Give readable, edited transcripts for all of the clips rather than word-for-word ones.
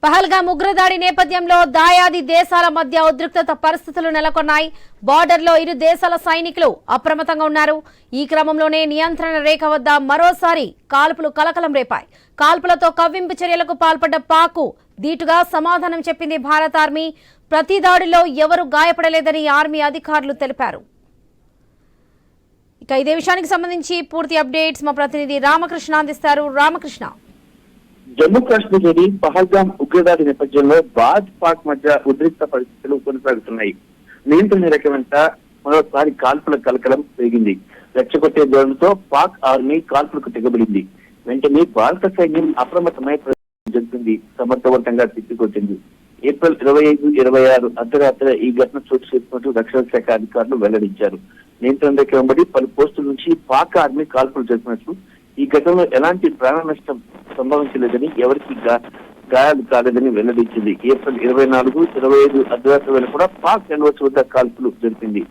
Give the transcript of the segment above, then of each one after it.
పహల్గామ్ ఉగ్రదాడి నేపథ్యంలో దాయాది దేశాల మధ్య ఉద్రిక్తత పరిస్థితులు నెలకొన్నాయి. బార్డర్లో ఇరు దేశాల సైనికులు అప్రమత్తంగా ఉన్నారు. ఈ క్రమంలోనే నియంత్రణ రేఖ వద్ద మరోసారి కాల్పులు కలకలం రేపాయి. కాల్పులతో కవ్వింపు చర్యలకు పాల్పడ్డ పాక్ ధీటుగా సమాధానం చెప్పింది భారత ఆర్మీ. ప్రతి దాడిలో ఎవరూ గాయపడలేదని ఆర్మీ అధికారులు తెలిపారు. ఇక ఇదే విషయానికి సంబంధించి పూర్తి అప్డేట్స్ మా ప్రతినిధి రామకృష్ణ అందిస్తారు. రామకృష్ణ, జమ్మూ కాశ్మీర్లోని పహల్గామ్ ఉగ్రదాడి నేపథ్యంలో భారత్ పాక్ మధ్య ఉద్రిక్త పరిస్థితులు కొనసాగుతున్నాయి. నియంత్రణ రేఖ వెంట మరోసారి కాల్పుల కలకలం పెరిగింది. రెచ్చగొట్టే ధోరణితో పాక్ ఆర్మీ కాల్పులకు తెగబడింది. వెంటనే భారత సైన్యం అప్రమత్తమై జరిపింది, సమర్థవంతంగా తిప్పికొట్టింది. ఏప్రిల్ 25, 26 అర్ధరాత్రి ఈ ఘటన చోటు చేసుకున్నట్టు రక్షణ శాఖ అధికారులు వెల్లడించారు. నియంత్రణ రేఖ వెంబడి పలు పోస్టుల నుంచి పాక్ ఆర్మీ కాల్పులు జరిపినట్లు, ఈ ఘటనలో ఎలాంటి ప్రాణ నష్టం సంభవించలేదని, ఎవరికి గాయాలు కాలేదని వెల్లడించింది. ఏప్రిల్ 24, 25 అర్ధరాత్రి వేళ కూడా పాక్ ఎన్వస్ వద్ద కాల్పులు జరిపింది.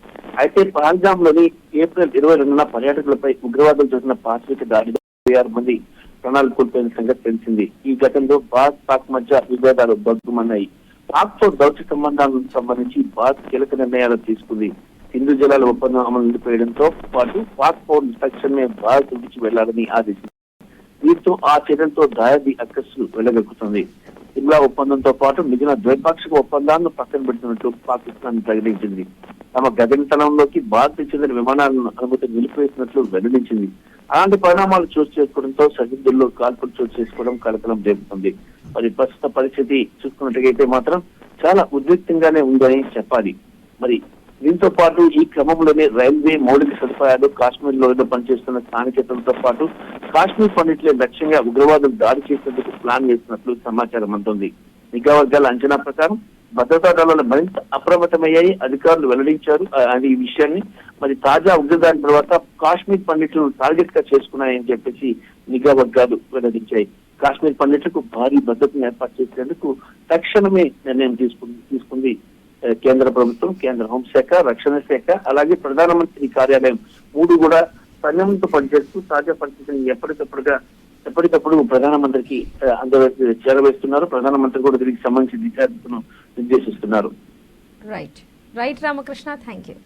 అయితే పహల్గామ్ లోని ఏప్రిల్ 22న పర్యాటకులపై ఉగ్రవాదులు చేసిన పాశవిక దాడిలో 26 మంది ప్రాణాలు కోల్పోయిన సంగతి తెలిసింది. ఈ ఘటనలో భారత్ పాక్ మధ్య విభేదాలు బగ్గుమన్నాయి. పాక్ తో దౌత్య సంబంధాలకు సంబంధించి భారత్ కీలక నిర్ణయాలు తీసుకుంది. సింధు జలాల ఒప్పందం అమలు నిలిపివేయడంతో పాటు పాక్ పౌరులు తక్షణమే భారత్ విడిచి వెళ్లాలని ఆదేశించింది. వీటితో ఆ చర్యలతో దాయాది అక్కస్సు వెళ్లగక్కుతుంది. సిమ్లా ఒప్పందంతో పాటు మిగిలిన ద్వైపాక్షిక ఒప్పందాలను పక్కన పెడుతున్నట్లు పాకిస్తాన్ ప్రకటించింది. తమ గగనతలంలోకి భారత్ చెందిన విమానాలను అనుమతి నిలిపివేసినట్లు వెల్లడించింది. అలాంటి పరిణామాలు చోటు చేసుకోవడంతో సరిహద్దుల్లో కాల్పులు చోటు చేసుకోవడం కలకలం రేపుతుంది. మరి ప్రస్తుత పరిస్థితి చూసుకున్నట్టుగైతే మాత్రం చాలా ఉద్రిక్తంగానే ఉందని చెప్పాలి. మరి దీంతో పాటు ఈ క్రమంలోనే రైల్వే మౌలిక సదుపాయాలు, కాశ్మీర్ లోయలో పనిచేస్తున్న స్థానికేతలతో పాటు కాశ్మీర్ పండితులే లక్ష్యంగా ఉగ్రవాదులు దాడి చేసేందుకు ప్లాన్ చేసినట్లు సమాచారం అందుతుంది. నిఘా వర్గాల అంచనా ప్రకారం భద్రతా దళాలు మరింత అప్రమత్తమయ్యాయి, అధికారులు వెల్లడించారు. ఈ విషయాన్ని మరి తాజా ఉగ్రదాడి తర్వాత కాశ్మీర్ పండితులను టార్గెట్ గా చేసుకున్నాయని చెప్పేసి నిఘా వర్గాలు వెల్లడించాయి. కాశ్మీర్ పండితులకు భారీ భద్రతను ఏర్పాటు చేసేందుకు తక్షణమే నిర్ణయం తీసుకుంది కేంద్ర ప్రభుత్వం, కేంద్ర హోంశాఖ, రక్షణ శాఖ, అలాగే ప్రధానమంత్రి కార్యాలయం మూడు కూడా సంయమనంతో పనిచేస్తూ తాజా పరిస్థితిని ఎప్పటికప్పుడు ప్రధానమంత్రికి చేరవేస్తున్నారు. ప్రధానమంత్రి కూడా దీనికి సంబంధించి దిశాను నిర్దేశిస్తున్నారు. Right Ramakrishna, thank you.